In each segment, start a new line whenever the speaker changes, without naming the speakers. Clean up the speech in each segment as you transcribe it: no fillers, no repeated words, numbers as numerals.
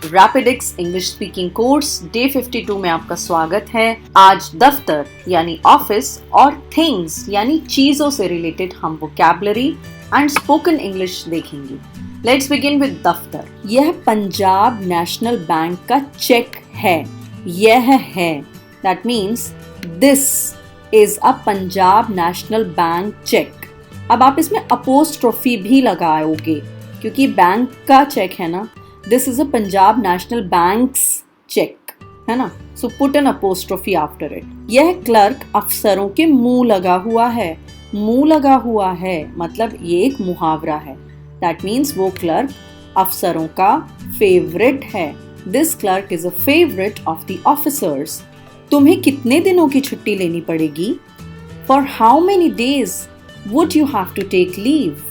रैपिडिक्स English speaking course day 52 में आपका स्वागत है। आज दफ्तर यानी ऑफिस और थिंग्स यानी चीजों से रिलेटेड हम वोकैबुलरी एंड स्पोकन इंग्लिश देखेंगे। लेट्स बिगिन विद दफ्तर। यह पंजाब नेशनल बैंक का चेक है। यह है, that means this is a Punjab national bank cheque. अब आप इसमें अपोस्ट्रोफी भी लगाओगे क्योंकि बैंक का चेक है ना। This is a Punjab National Bank's cheque, है ना। So put an apostrophe after it. यह क्लर्क अफसरों के मुंह लगा हुआ है। मुंह लगा हुआ है मतलब ये एक मुहावरा है। दैट मीन्स वो क्लर्क अफसरों का फेवरेट है। This clerk is a favourite of the officers. तुम्हें कितने दिनों की छुट्टी लेनी पड़ेगी? For how many days would you have to take leave?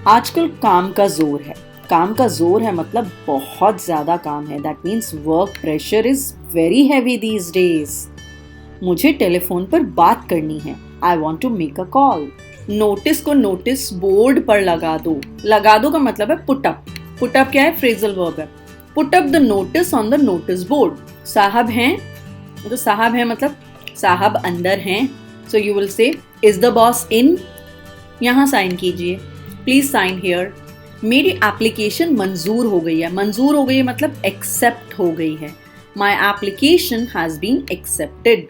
आजकल काम का जोर है। काम का जोर है मतलब बहुत ज्यादा काम है। That means work pressure is very heavy these days. मुझे टेलीफोन पर बात करनी है। I want to make a call. Notice को नोटिस बोर्ड पर लगा दो। लगा दो का मतलब है पुट अप। पुट अप क्या है? फ्रेजल वर्ब है। Put up the notice on the notice board. साहब हैं तो साहब है मतलब साहब अंदर हैं। So you will say is the boss in? यहाँ साइन कीजिए। Please sign here. मेरी एप्लीकेशन मंजूर हो गई है। मंजूर हो गई है मतलब एक्सेप्ट हो गई है। My application has been accepted.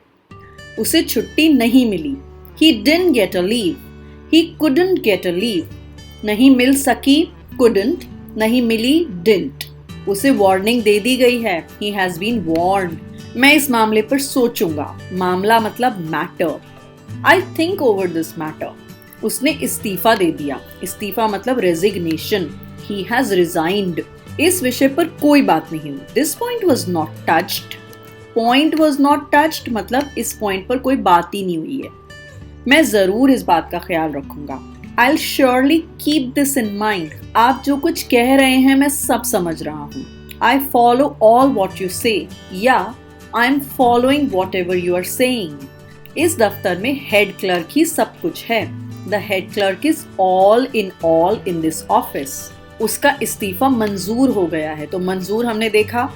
उसे छुट्टी नहीं मिली। He didn't get a leave. He couldn't get a leave. नहीं मिल सकी, कुडंट। नहीं मिली, डिडंट। उसे वार्निंग दे दी गई है। He has been warned. मैं इस मामले पर सोचूंगा। मामला मतलब matter. I think over this matter. उसने इस्तीफा दे दिया। इस्तीफा मतलब रेजिग्नेशन। He has resigned. इस विषय पर कोई बात नहीं हुई। This point was not touched. Point was not touched मतलब इस पॉइंट पर कोई बात ही नहीं हुई है। मैं जरूर इस बात का ख्याल रखूंगा। I will surely keep this in mind. आप जो कुछ कह रहे हैं मैं सब समझ रहा हूँ। I follow all what you say या I am following whatever you are saying. इस दफ्तर में हेड क्लर्क ही सब कुछ है। The head clerk is all in this office. उसका इस्तीफा मंजूर हो गया है। तो मंजूर हमने देखा।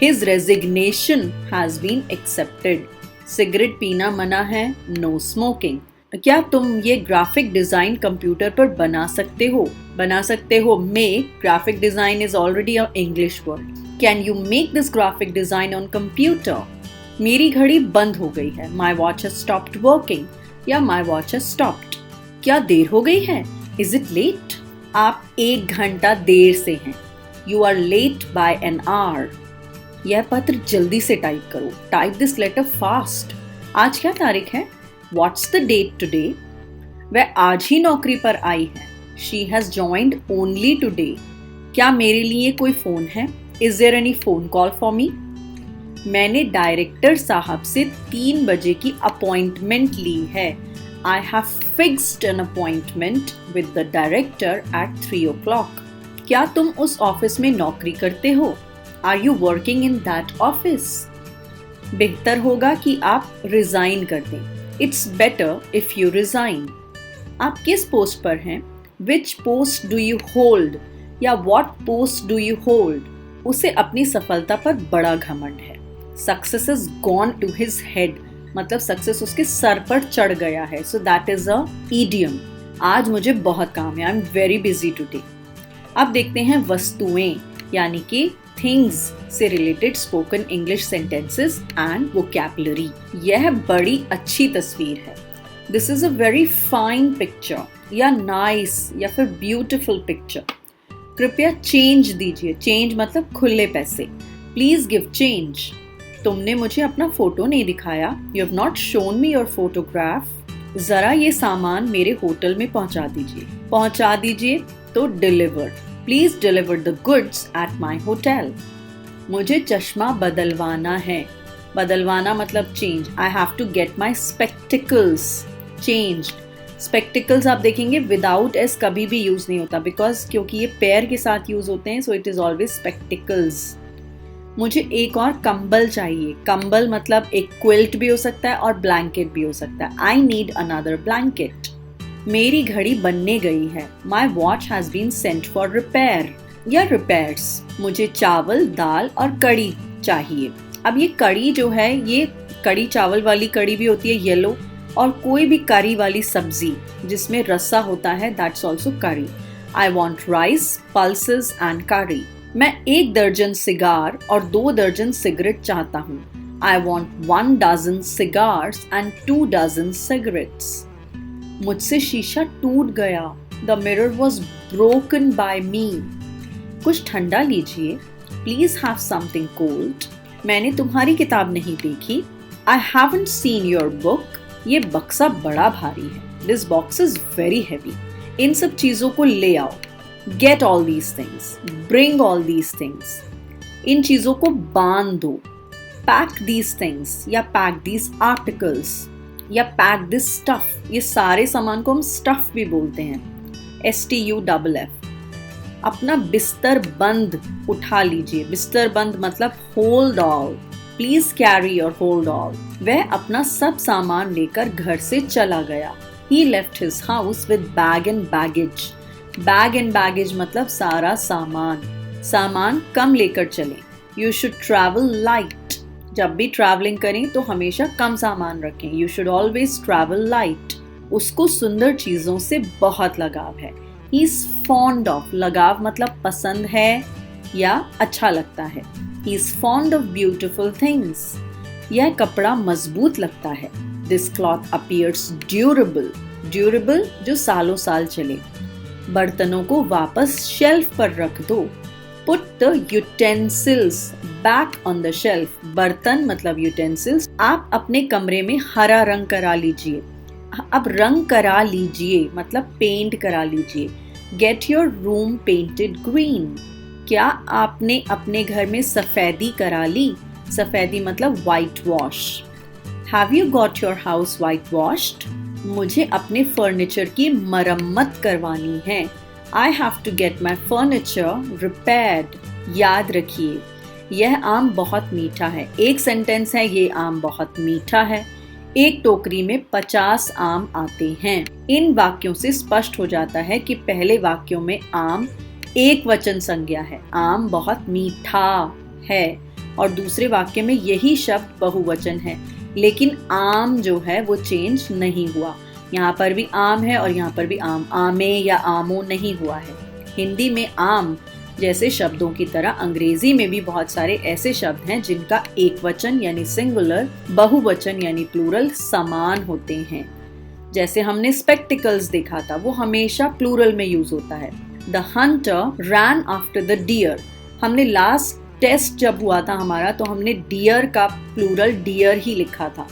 His resignation has been accepted. Cigarette पीना मना है। No smoking. क्या तुम ये ग्राफिक डिजाइन कंप्यूटर पर बना सकते हो? बना सकते हो। Make graphic design is already an English word. Can you make this graphic design on computer? मेरी घड़ी बंद हो गई है। My watch has stopped working. या My watch has stopped. क्या देर हो गई है? Is it late? आप 1 घंटा देर से हैं। You are late by an hour. यह पत्र जल्दी से टाइप करो। Type this letter fast. आज क्या तारीख है? What's the date today? वह आज ही नौकरी पर आई है। She has joined only today. क्या मेरे लिए कोई फोन है? Is there any phone call for me? मैंने डायरेक्टर साहब से 3 बजे की अपॉइंटमेंट ली है। I have fixed an appointment with the director at 3 o'clock. क्या तुम उस ऑफिस में नौकरी करते हो? Are you working in that office? बेहतर होगा कि आप रिजाइन कर दें। It's better if you resign. आप किस पोस्ट पर हैं? Which post do you hold? या what post do you hold? उसे अपनी सफलता पर बड़ा घमंड है। Success has gone to his head. मतलब सक्सेस उसके सर पर चढ़ गया है। So that is a idiom. आज मुझे बहुत काम है। I am very busy today. अब देखते हैं वस्तुएं यानी कि थिंग्स से related spoken English sentences and vocabulary. यह बड़ी अच्छी तस्वीर है। This is a very fine picture या नाइस या फिर ब्यूटिफुल पिक्चर। कृपया चेंज दीजिए। चेंज मतलब खुले पैसे। Please give change. तुमने मुझे अपना फोटो नहीं दिखाया। You have not shown me your photograph. जरा ये सामान मेरे होटल में पहुंचा दीजिए। पहुंचा दीजिए तो deliver. Please deliver the goods at my hotel. मुझे चश्मा बदलवाना है। बदलवाना मतलब change. I have to get my spectacles change. Spectacles आप देखेंगे विदाउट एस कभी भी यूज नहीं होता बिकॉज क्योंकि ये पैर के साथ यूज होते हैं। So it is always spectacles. मुझे एक और कंबल चाहिए। कंबल मतलब एक क्विल्ट भी हो सकता है और ब्लैंकेट भी हो सकता है। I need another blanket. मेरी घड़ी बनने गई है। My watch has been sent for repair. या रिपेयर्स। मुझे चावल, दाल और कड़ी चाहिए। अब ये कड़ी जो है, ये कड़ी चावल वाली कड़ी भी होती है येलो, और कोई भी करी वाली सब्जी जिसमें रस्सा होता है, दैट्स ऑल्सो करी। I want rice, pulses and करी। मैं 1 दर्जन सिगार और 2 दर्जन सिगरेट चाहता हूँ। I want 1 dozen cigars and 2 dozen cigarettes. मुझसे शीशा टूट गया। The mirror was broken by me. कुछ ठंडा लीजिए। Please have something cold. मैंने तुम्हारी किताब नहीं देखी। I haven't seen your book. ये बक्सा बड़ा भारी है। This box is very heavy. इन सब चीजों को ले आओ। Get all these things. Bring all these things. इन चीजों को बांध दो। पैक दीज थिंग्स या पैक दीज आर्टिकल्स या पैक दिस स्टफ। ये सारे सामान को हम स्टफ भी बोलते हैं, STUFF। अपना बिस्तर बंद उठा लीजिए। बिस्तर बंद मतलब होल्ड ऑल। प्लीज कैरी और होल्ड ऑल। वह अपना सब सामान लेकर घर से चला गया। He left his house with bag and baggage. Bag and baggage मतलब सारा सामान। सामान कम लेकर चलें। You should travel light. जब भी ट्रैवलिंग करें तो हमेशा कम सामान रखें। You should always travel light. उसको सुंदर चीजों से बहुत लगाव है। He is fond of. लगाव मतलब पसंद है या अच्छा लगता है। He is fond of beautiful things. यह कपड़ा मजबूत लगता है। This cloth appears durable. Durable जो सालों साल चले। बर्तनों को वापस शेल्फ पर रख दो। Put the utensils back on the shelf. बर्तन मतलब utensils। आप अपने कमरे में हरा रंग करा लीजिए। अब रंग करा लीजिए मतलब पेंट करा लीजिए। Get your room painted green. क्या आपने अपने घर में सफेदी करा ली? सफेदी मतलब white wash. Have you got your house whitewashed? मुझे अपने फर्नीचर की मरम्मत करवानी है। I have to get my furniture repaired. याद रखिए, यह आम बहुत मीठा है। एक सेंटेंस है, ये आम बहुत मीठा है। एक टोकरी में 50 आम आते हैं। इन वाक्यों से स्पष्ट हो जाता है कि पहले वाक्यों में आम एक वचन संज्ञा है, आम बहुत मीठा है, और दूसरे वाक्य में यही शब्द बहुवचन है, लेकिन आम जो है वो चेंज नहीं हुआ। यहाँ पर भी आम है और यहाँ पर भी आम, आमे या आमो नहीं हुआ है। हिंदी में आम जैसे शब्दों की तरह अंग्रेजी में भी बहुत सारे ऐसे शब्द हैं जिनका एक वचन यानी सिंगुलर, बहुवचन यानी प्लूरल समान होते हैं। जैसे हमने स्पेक्टिकल्स देखा था, वो हमेशा प्लूरल में यूज होता है। The hunter ran after the deer. हमने लास्ट टेस्ट जब हुआ था हमारा, तो हमने डियर का प्लूरल डियर ही लिखा था।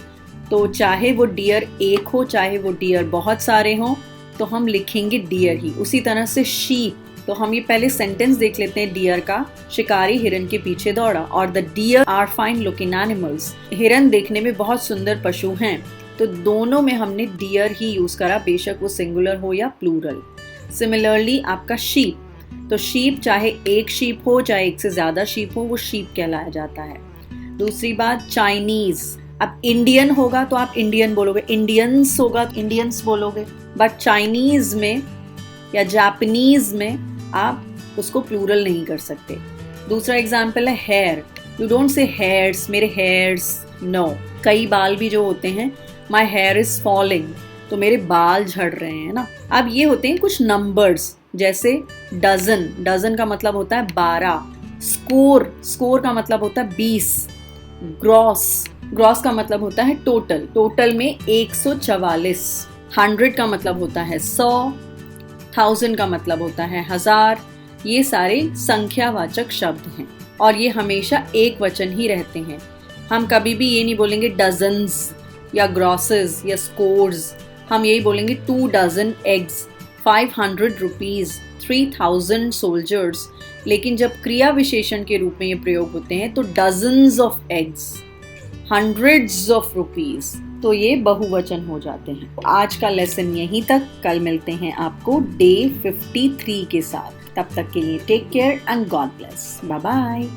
तो चाहे वो डियर एक हो, चाहे वो डियर बहुत सारे हों, तो हम लिखेंगे डियर ही। उसी तरह से शीप, तो हम ये पहले सेंटेंस देख लेते हैं डियर का। शिकारी हिरन के पीछे दौड़ा, और the deer are fine looking animals. हिरन देखने में बहुत सुंदर पशु हैं। तो दोनों में हमने डियर ही यूज करा, बेशक वो सिंगुलर हो या प्लूरल। सिमिलरली आपका शीप, तो शीप चाहे एक शीप हो चाहे एक से ज्यादा शीप हो, वो शीप कहलाया जाता है। दूसरी बात चाइनीज। अब इंडियन होगा तो आप इंडियन बोलोगे, इंडियंस होगा तो इंडियंस बोलोगे, बट चाइनीज में या जापानीज में आप उसको प्लूरल नहीं कर सकते। दूसरा एग्जाम्पल है hair. You don't say hairs, मेरे हेयर्स, नो। कई बाल भी जो होते हैं, माई हेयर इज फॉलिंग, तो मेरे बाल झड़ रहे हैं ना। अब ये होते हैं कुछ नंबर्स, जैसे डजन, डजन का मतलब होता है 12। स्कोर, स्कोर का मतलब होता है 20। ग्रॉस, ग्रॉस का मतलब होता है टोटल, टोटल में 144। 100 का मतलब होता है 100। 1000 का मतलब होता है 1000। ये सारे संख्यावाचक शब्द हैं और ये हमेशा एक वचन ही रहते हैं। हम कभी भी ये नहीं बोलेंगे डजन्स या ग्रॉसेस या स्कोर्स, हम यही बोलेंगे 2 dozen eggs, 500 rupees, 3000 soldiers। लेकिन जब क्रिया विशेषण के रूप में ये प्रयोग होते हैं तो dozens of eggs, hundreds of rupees, तो ये बहुवचन हो जाते हैं। आज का लेसन यहीं तक, कल मिलते हैं आपको डे 53 के साथ। तब तक के लिए take care and God bless. Bye bye.